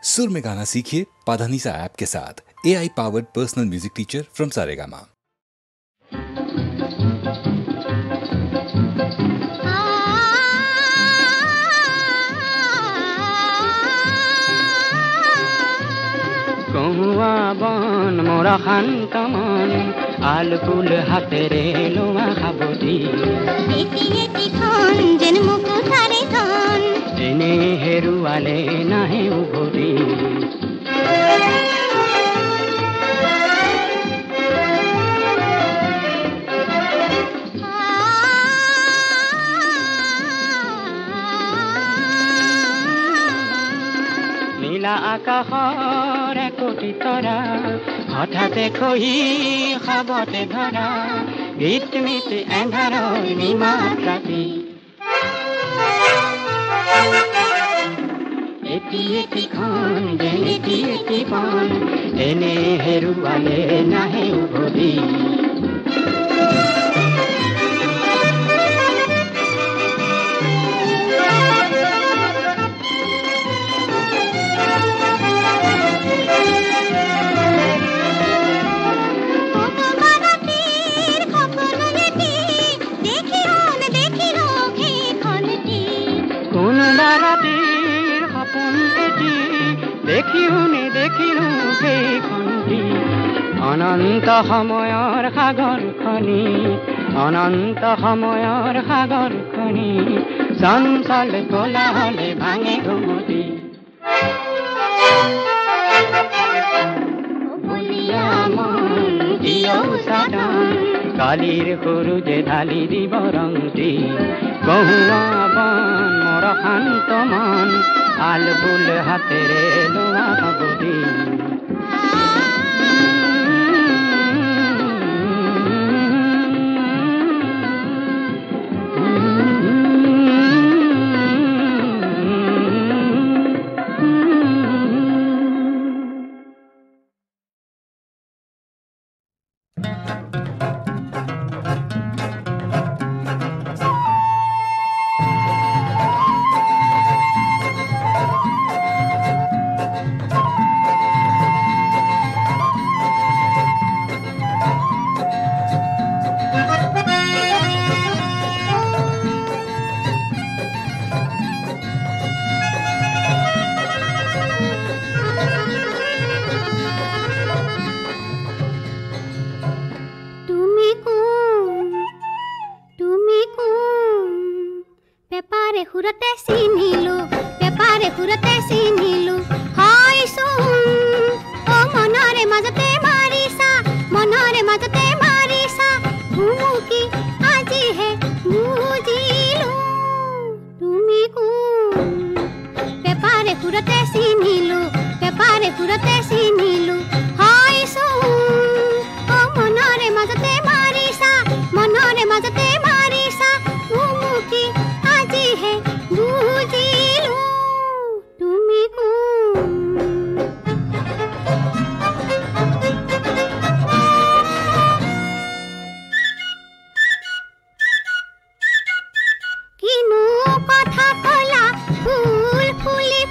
सुर में गाना सीखिए पाधानीसा ऐप के साथ। AI powered personal music teacher from Saregama. কহুয়া বন মোরা শান্ত মন আলকুল হাতেৰে লোৱা খাবতি এটি এটি খন যেন মুকুতাৰে ধন এনে হেৰুৱালে নাহে উভতি নীলা আকাশৰ একোটি তৰা হঠাতে খহি খাবতে ধৰা গীত মিত এন্ধাৰৰ নিমাত ৰাতি এটি এটি খন যেন এটি এটি বন এনে হেৰুৱালে নাহে উভতি দেখিওনে দেখিলো সেইখনি অনন্ত সময়ৰ সাগৰখনি অনন্ত সময়ৰ সাগৰখনি চঞ্চল কোলাহলে ভাঙে ঘুমতি কালিৰ সৰুজে ঢালি দিব ৰংটি কহুৱা বন মোৰ শান্ত মন আলবুল হাতেৰে লোৱা খাবতি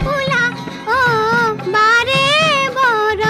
ফুলা ও বারে বড়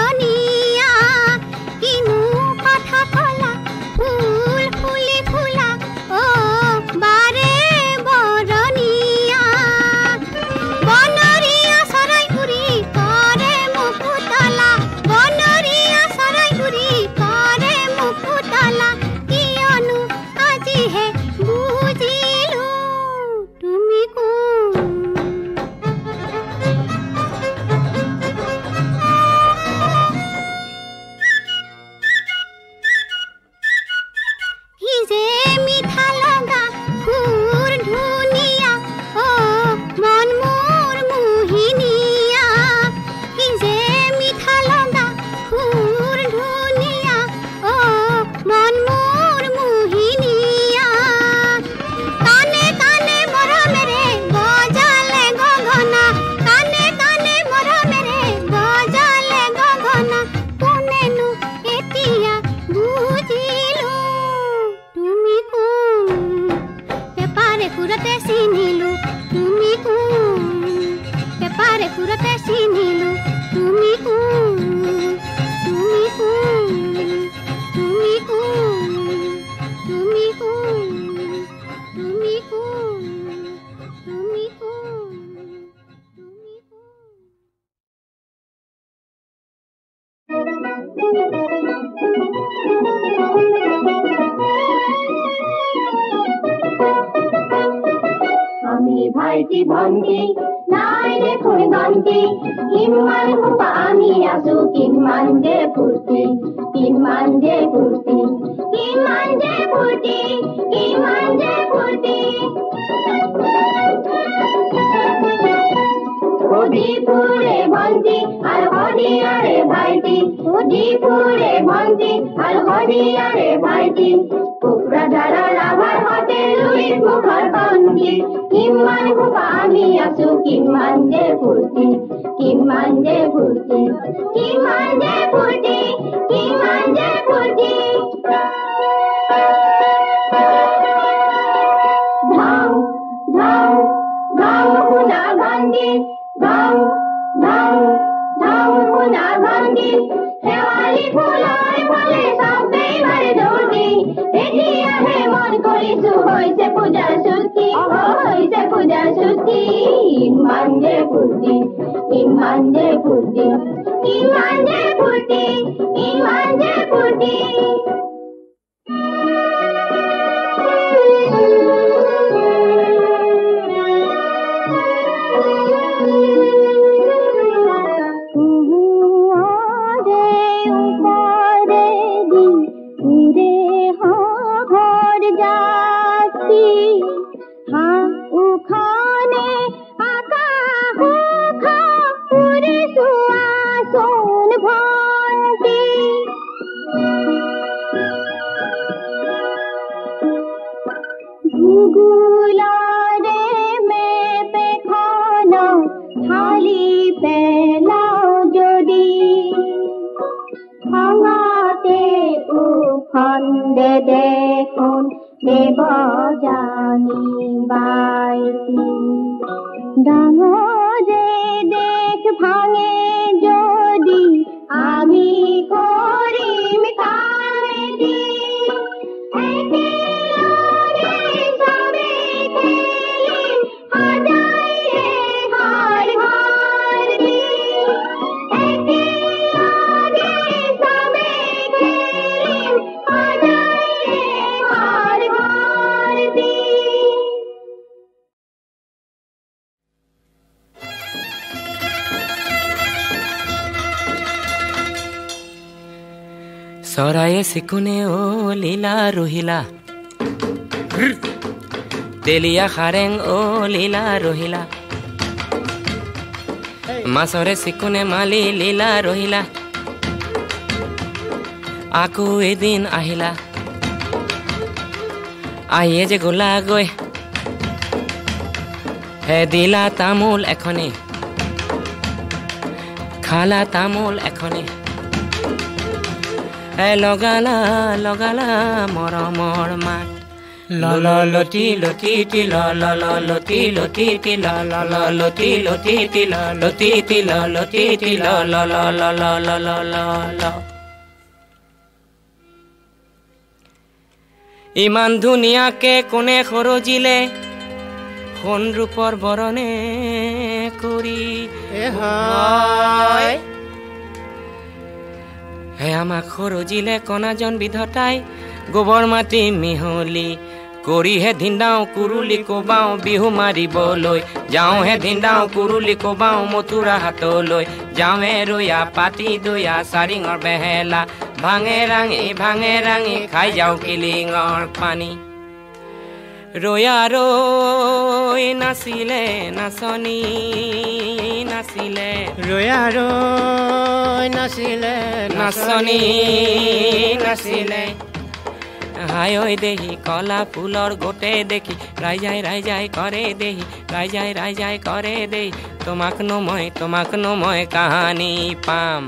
আমি ভাইটি ভন্টি নাই দেখোন গন্তি কিমান সোপা আমি আছো কিমান যে ফূৰ্তি কিমান যে ফূৰ্তি কিমান যে ফূৰ্তি কিমান যে ফূৰ্তি সুধি ফুৰে ভন্টি আৰু সদিয়াৰে ভাইটি সুধি ফুৰে ভন্টি আৰু সদিয়াৰে ভাইটি কোকৰাঝাৰৰ ৰাভাৰ সতে লুইত মুখৰ বন্তি কিমান সোপা আমি আছো কিমান যে ফূৰ্তি কিমান যে ফূৰ্তি কিমান যে ফূৰ্তি কিমান যে ফূৰ্তি ধাও ধাও ধাও শুনা ভন্টি ধাও ধাও ধাও শুনা ভন্টি শেৱালি ফুলৰ ফালে চবেই মাৰে দৌৰি এতিয়াহে মন কৰিছো হৈছে পূজাৰ ছুটি হৈছে পূজাৰ ছুটি ইমান যে ফূৰ্তি ইমান যে ফূৰ্তি ইমান যে ফূৰ্তি ইমান যে ফূৰ্তি দেখোন দেব জানি বাইতি ডাঙৰে দেখ ভাঙে যদি আমি কৰিম কামেদি একেলগে চবে খেলিম সদায়ে হাৰ হাৰ দি একেলগে চবে খেলিম সদায়ে হাৰ হাৰ দি চৰায়ে চিকুনে ও লীলা ৰহিলা তেলিয়া খাৰেং ও লীলা ৰহিলা মাছৰে চিকুনে মালি লীলা ৰহিলা আকৌ এদিন আহিলা আহিয়ে যে গলা গৈ হে দিলা তামোল এখনি খালা তামোল এখনি লগালা লগালা মৰমৰ মাত লল লতি লতি তিল লল লতি লতি তিল লল লতি লতি তিল লতি তিল লতি তিল লল লল লল ইমান ধুনীয়াকে কোনে সৰজিলে সোণ ৰূপৰ বৰণে কৰি হয় হে আমাক সৰজিলে কণাজন বিধতাই গোবৰ মাটি মিহলি কৰিহে ধিন্দাও কুৰুলি কোবাওঁ বিহু মাৰিবলৈ যাওঁহে ধিন্দাও কুৰুলি কোবাওঁ মথুৰা হাতলৈ যাওঁহে ৰৈয়া পাতি দৈয়া চাৰিঙৰ বেহেলা ভাঙে ৰাঙি খাই যাওঁ কিলিঙৰ পানী ৰৈয়া ৰৈ নাছিলে নাচনী নাছিলে ৰৈয়া ৰৈ নাছিলে নাচনী নাছিলে হাই ঐ দেহি কলা ফুলৰ গোটে দেখি ৰাইজাই কৰে দেহি ৰাইজাই কৰে দেহি তোমাক নো মই কাহানী পাম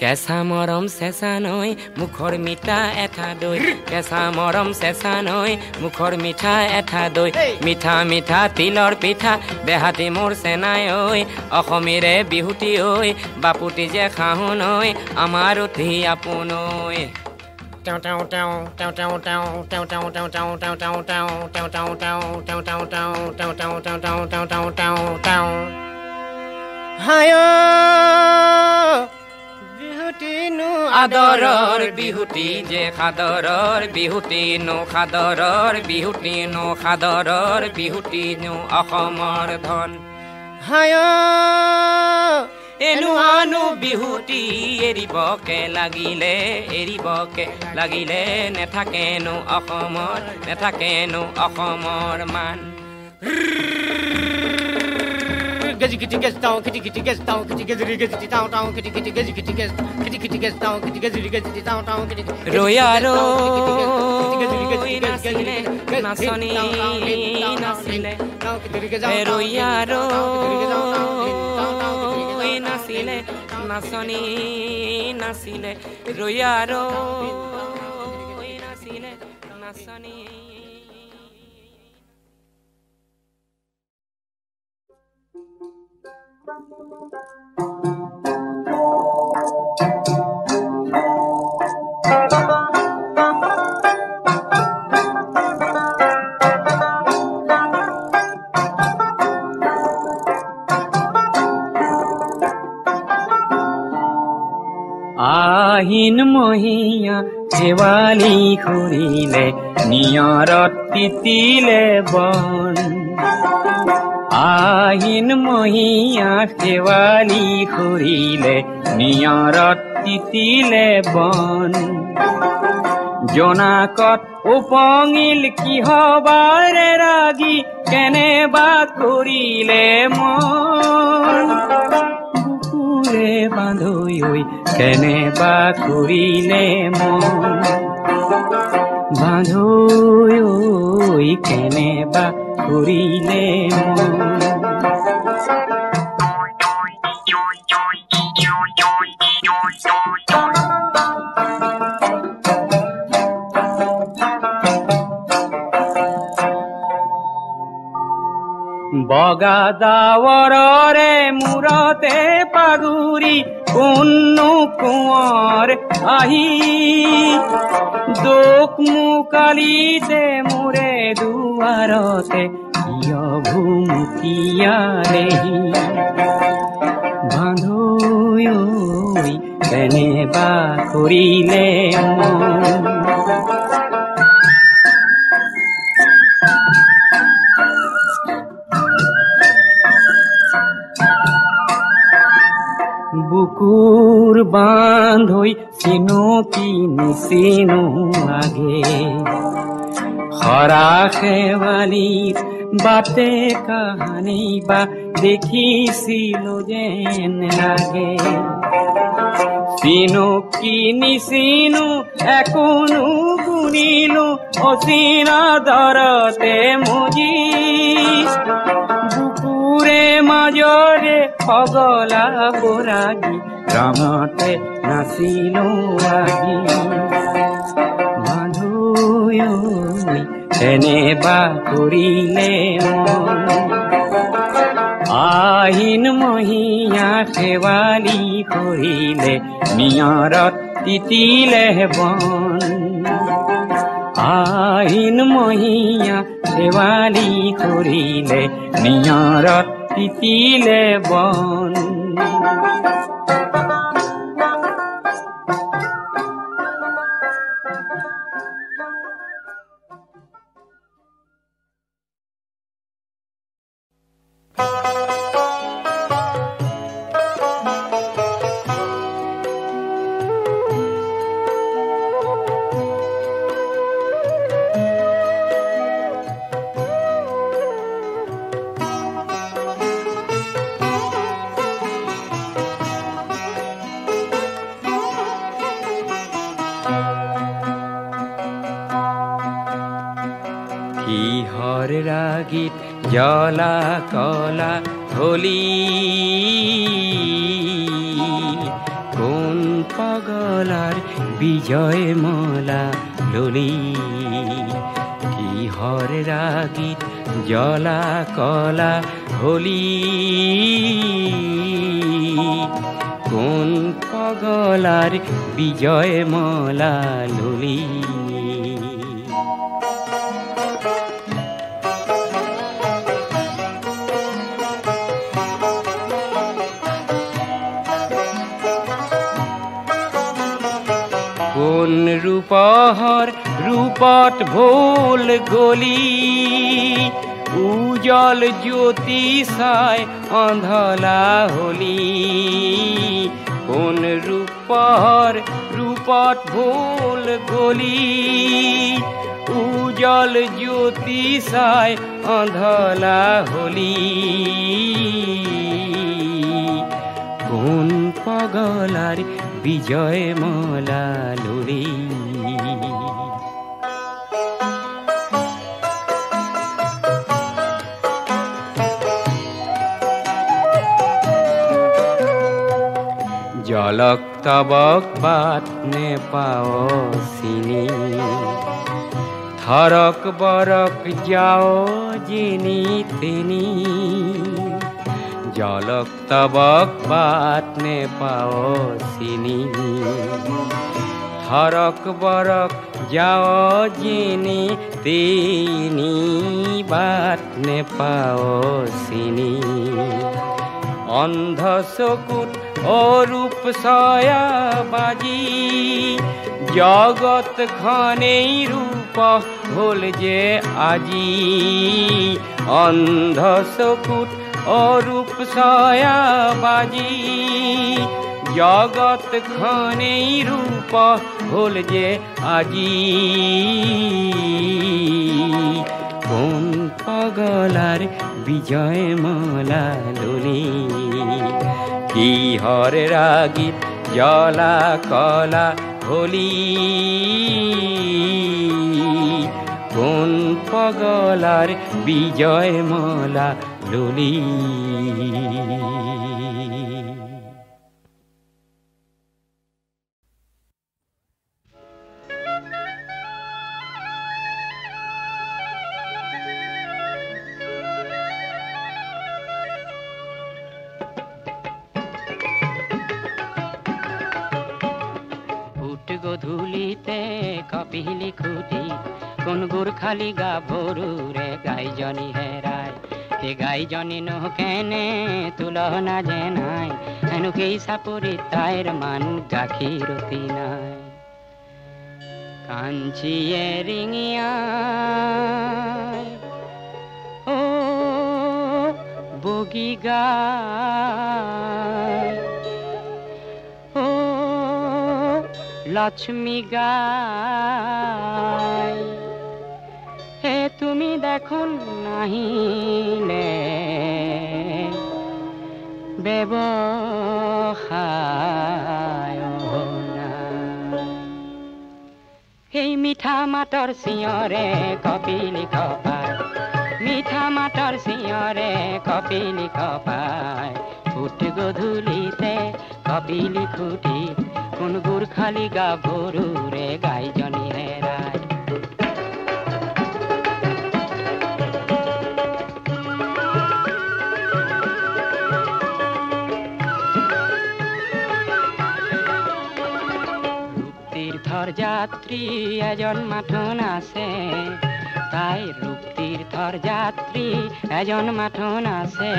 কেঁচা মৰম চেঁচা নৈ মুখৰ মিঠা এঠা দৈ কেঁচা মৰম চেঁচা নৈ মুখৰ মিঠা এঠা দৈ মিঠা মিঠা তিলৰ পিঠা দেহাতি মোৰ চেনাই ঐ অসমীৰে বিহুতি ঐ বাপুতি যে খাহো নৈ আমাৰ উঠি আপোন ঐ হায় বিহুতি খাদৰৰ বিহুটি যে খাদৰৰ বিহুটি নো খাদৰৰ বিহুটি নো খাদৰৰ বিহুটি নো অসমৰ ধন হায় এনুহানো বিহুটি এৰিবকে লাগিলে নেথাকেনো অসমৰ মান Gazzy kitty gets down, kitty kitty gets down, kitty gets down, down, kitty kitty gazzy kitty gets down, kitty gets down, down, kitty. Royaro, nasile, nasoni, nasile. Royaro, nasile, nasoni, nasile. Royaro, nasile, nasoni. আহিন মহিয়া শেৱালি খুৰিলে নিয়ৰত তিতিলে বন আহিন মহিয়া শেৱালি খুৰিলে নিয়ৰত তিতিলে বন জোনাকত উপঙিল কিহবাৰে ৰাগি কেনেবা কৰিলে মন বুকুৰে বান্ধৈ কেনেবা কৰিলে মন বান্ধৈ কেনেবা কৰিলে মন বগা ডাৱৰৰে মূৰতে পাগুৰি কোননো কোঁৱৰ আহি দুখ মুকালিতে মোৰে দুৱাৰতে কিয় ভুমুকিয়ালেহি বান্ধৈ কেনেবা কৰিলে মন বুকুৰ বান্ধৈ চিনো কি নিচিনো আগে হৰা শেৱালিৰ বাটে কাহানি বা দেখিছিলো যেন লাগে চিনো কি নিচিনো একোনো গুণিলো অচিনা দৰতে মুজি বুকুৰে মাজৰে পগলা বৰাগী ৰঙতে নাচিলো আগি বান্ধৈ কেনেবা কৰিলে মন আহিন মহিয়া শেৱালি কৰিলে নিয়ৰত তিতিলে বন আহিন মহিয়া শেৱালি কৰিলে নিয়ৰত তিতিলে বন কিহৰ ৰাগীত জ্বলা কলা হলি কোন পাগলাৰ বিজয় মলা ললি কিহৰ ৰাগীত জ্বলা কলা হলি কোন পাগলাৰ বিজয় মলা ললি কোন রূপহর রূপট ভোল গলি উজল জ্যোতি সায় অন্ধলা হলি কোন রূপহর রূপট ভোল গলি উজল জ্যোতি সায় অন্ধলা হলি কোন পাগলার বিজয় মালা লুরি জলক তবক বাত নে পাও সিনি থরক বরক যাও যিনি তিনি জলক তবক বাত নে পাও সিনি থরক বরক যাও যিনি তিনি বাত নে পাও সিনি অন্ধ চকুত অরূপ সয়া বাজি জগৎ খানেই রূপ হল যে আজি অন্ধ চকুত অরূপ সয়া বাজি জগৎ খানেই রূপ হল যে আজি কোন পাগলার বিজয় মালা লুলি কি হর রাগিত জলা কলা হলি কোন পাগলার বিজয় মালা লুলি গধূলিতে কপিলি খুঁটি কোন গুরখালি গা ভরু রে গাইজনি হেরায় কে গাইজনি নহ কেনে তুলনা যে নাই এনুকেই সাপুরি তাইর মান গাখিরতি নাই কাঞ্চিয়ে রিঙিয়া ও বগি গায় লক্ষ্মী গায় হে তুমি দেখুন নাহিলে ব্যবহায় এই মিঠা মাটৰ চিঞৰে কপিলি কপায় মিঠা মাটৰ চিঞৰে কপিলি কপায় ফুট গধূলিতে কপিলি খুঁটি কোন গুরখালি গা ভরু রে গাইজনি হেরায় রূপতীর্থর যাত্রী এজন মাঠন আছে তাই রূপতীর্থর যাত্রী এজন মাঠন আছে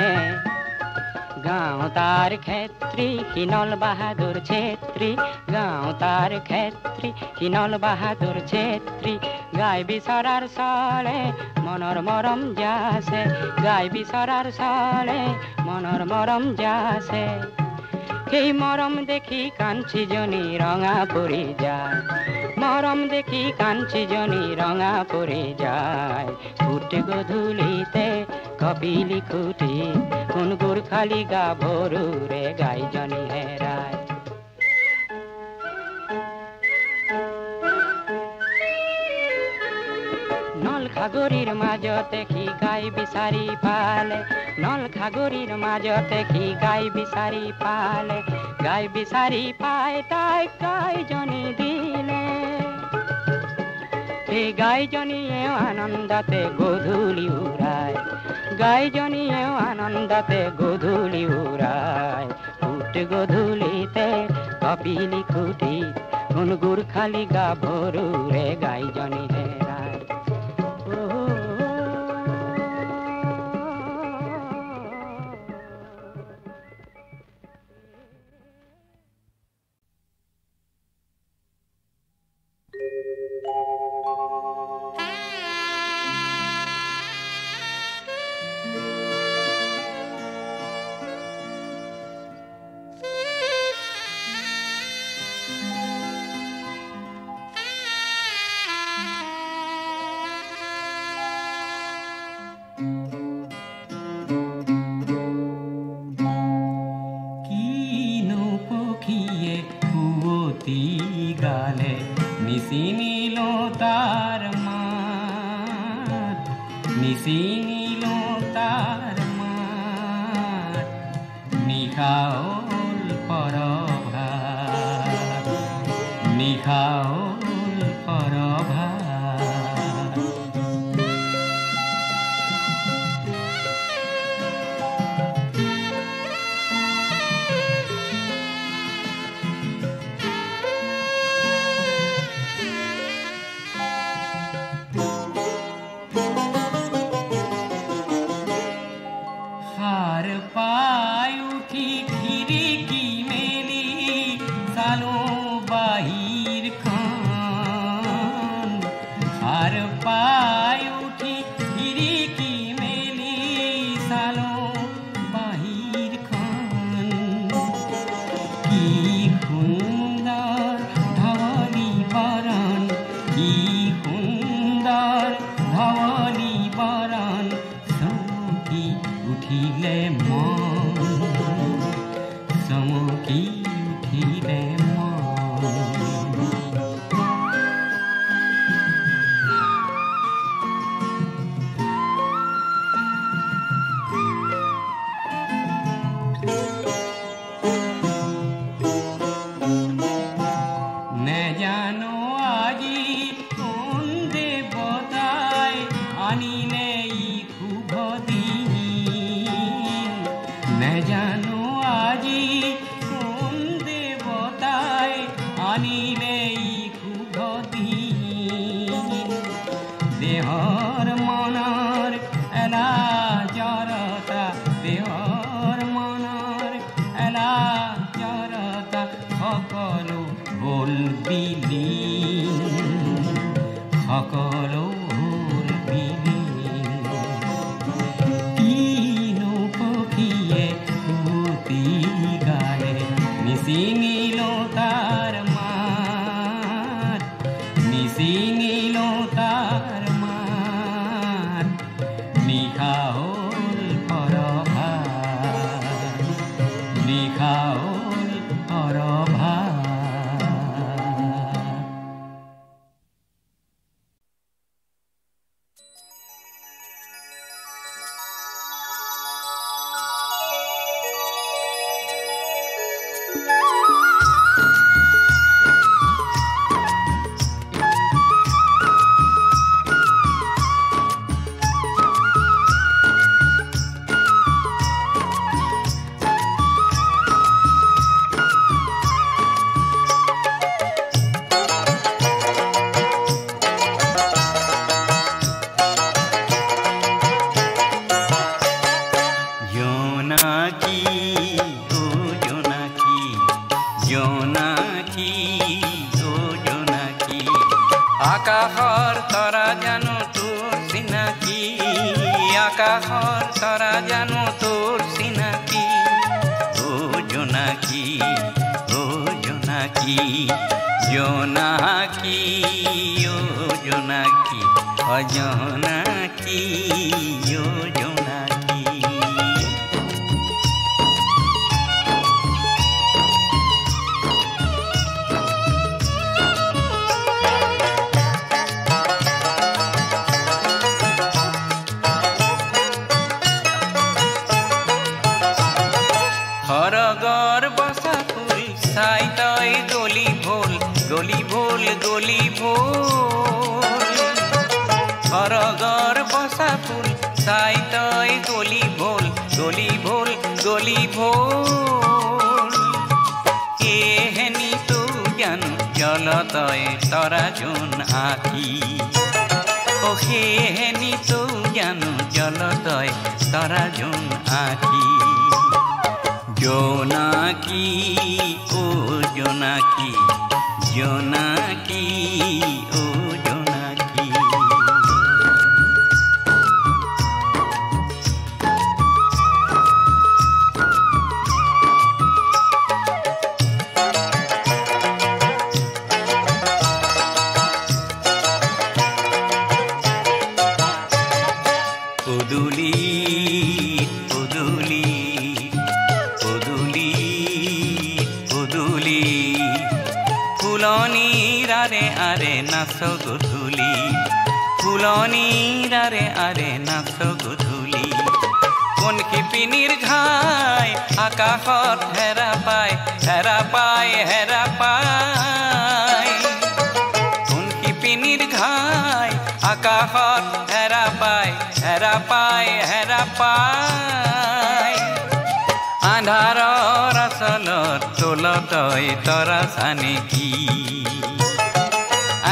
গাঁও তার ক্ষেত্রী কিনল বাহাদুর ছেত্রী গাঁও তার ক্ষেত্রী কিনল বাহাদুর ছেত্রী গাই বিচরার চলে মনৰ মৰম যাছে গাই বিচৰাৰ চলে মনৰ মৰম যাছে সেই মৰম দেখি কাঞ্চিজনী ৰঙা পৰি যায় মৰম দেখি কাঞ্চিজনী ৰঙা পৰি যায় ফুট গধূলিতে কপিলি খুঁটি কোন গুৰখালি গা ভৰু ৰে গাইজনি হেৰায় নল খাগৰিৰ মাজতে কি গাই বিচাৰি পালে নল খাগৰিৰ মাজতে কি গাই বিচাৰি পালে গাই বিচাৰি পাই তাই গাইজনি দিলে এই গাইজনীয়েও আনন্দতে গধূলি উড়ায় গাইজনীয়েও আনন্দতে গধূলি উড়ায় ফুট গধূলিতে কপিলি খুঁটি কোন গুরখালি গা ভরু রে গাইজনি হেরায় পক্ষীয়ে কুয়তি গালে নিচিনিল তাৰ মাত নিচিনিল তাৰ মাত নিশা হ'ল পৰভাত নিশা হ'ল পৰভাত আকাশৰ তৰা জানো তোৰ চিনাকি আকাশৰ তৰা জানো তোৰ চিনাকি ও জোনাকী ও জোনাকী জোনাকী ও জোনাকী অজোনাকী ও জোনাকী হৰগৰ বসা ফুল চাই তই গলি ভোল গলি ভোল গলি ভোল হৰগৰ বসা ফুল চাই তই গলি ভোল গলি ভোল গলি ভোল এহেনি তো জানো জল তই তৰা জোন আঁকি ও সেহেনি তো জানো জল তই তৰা জোন আঁকি জোনাকী ও জোনাকী জোনাকী ও জোনাকী পদূলি পদূলি পদূলি পদূলি নাচ গধূলি ফুলনিৰ আৰে নাচ গধূলি কোন শিপিনীৰ ঘাই আকাশত হেৰা পায় হেৰা পায় হেৰা পায় কোন শিপিনীৰ ঘাই আকাশত হেৰা পায় হেৰা পায় হেৰা পায় আন্ধাৰৰ আচলত তোলতই তৰা চানেকি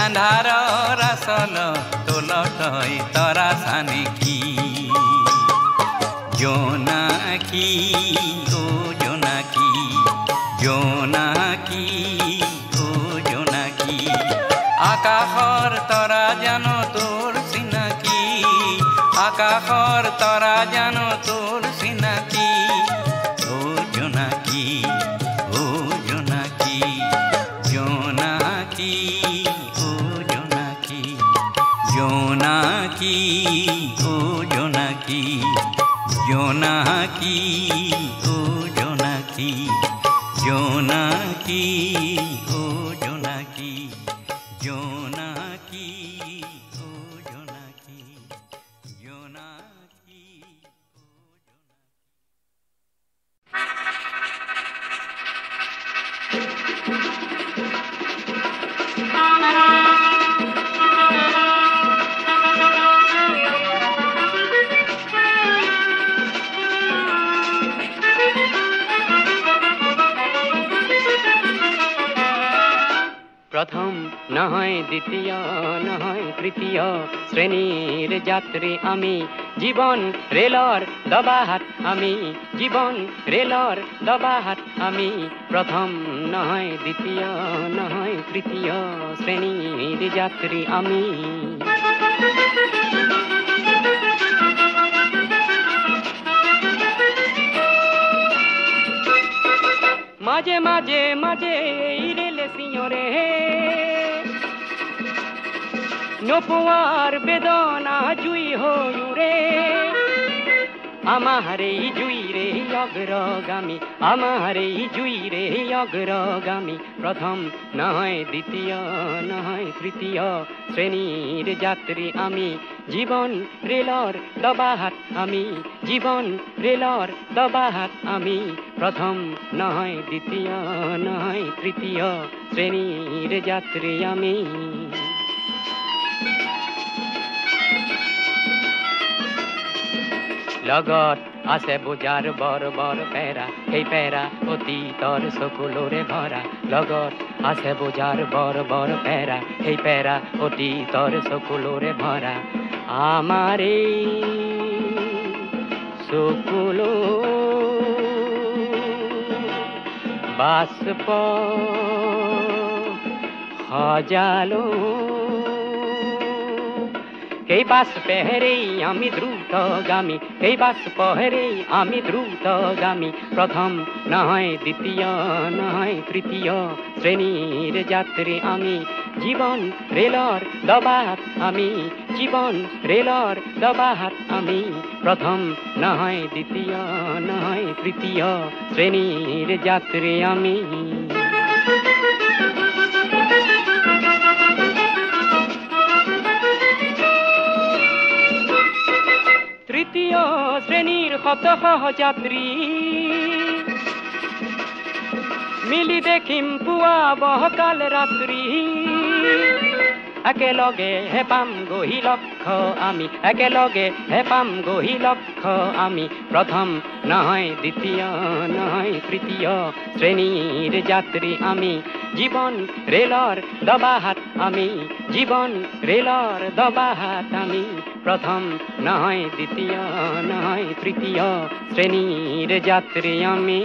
আন্ধাৰৰ আচলত তোলতই তৰা চানেকি জোনাকী ও জোনাকী জোনাকী ও জোনাকী আকাশৰ তৰা জানো তোৰ চিনাকি আকাশৰ তৰা জানো তোৰ চিনাকি ও জোনাকী ও জোনাকী জোনাকী ও জোনাকী জোনাকী ও জোনাকী জোনাকী ও জোনাকী জোনাকী ও জোনাকী জোনাকী ও জোনাকী জোনাকী প্রথম নহয় দ্বিতীয় নহয় তৃতীয় শ্রেণীর যাত্রী আমি জীবন রেলর দবাহাত আমি জীবন রেলর দবাহাত আমি প্রথম নহয় দ্বিতীয় নহয় তৃতীয় শ্রেণীর যাত্রী আমি মাঝে মাঝে মাঝে রেলে সিঁড়ে নোপুয়ার বেদনা জুই হইরে আমার এই জুই রে অগ্রগামী আমার এই জুই রে অগ্রগামী প্রথম নয় দ্বিতীয় নয় তৃতীয় শ্রেণীর যাত্রী আমি জীবন রেলর দবাহাত আমি জীবন রেলর দবাহাত আমি প্রথম নয় দ্বিতীয় নয় তৃতীয় শ্রেণীর যাত্রী আমি লগত আছে বোজাৰ বৰ বৰ পেৰা সেই পেৰা অতীতৰ চকুলোৰে ভৰা লগত আছে বোজাৰ বৰ বৰ পেৰা সেই পেৰা অতীতৰ চকুলোৰে ভৰা আমাৰ এই চকুলো বাষ্প সজালো এই বাস পেহরেই আমি দ্রুতগামী এই বাস পেহরেই আমি দ্রুতগামী প্রথম নয় দ্বিতীয় নয় তৃতীয় শ্রেণীর যাত্রী আমি জীবন রেলর দবাহাত আমি জীবন রেলর দবাহাত আমি প্রথম নয় দ্বিতীয় নয় তৃতীয় শ্রেণীর যাত্রী আমি তৃতীয় শ্রেণীর শত সহযাত্রী মিলি দেখিম পুৱা বহকাল রাত্রি একেলগে হেপাম গহি লক্ষ্য আমি একেলগে হেপাম গহি লক্ষ্য আমি প্রথম নয় দ্বিতীয় নয় তৃতীয় শ্রেণীর যাত্রী আমি জীবন রেলর দবাহাত আমি জীবন রেলর দবাহাত আমি প্রথম নয় দ্বিতীয় নয় তৃতীয় শ্রেণীর যাত্রী আমি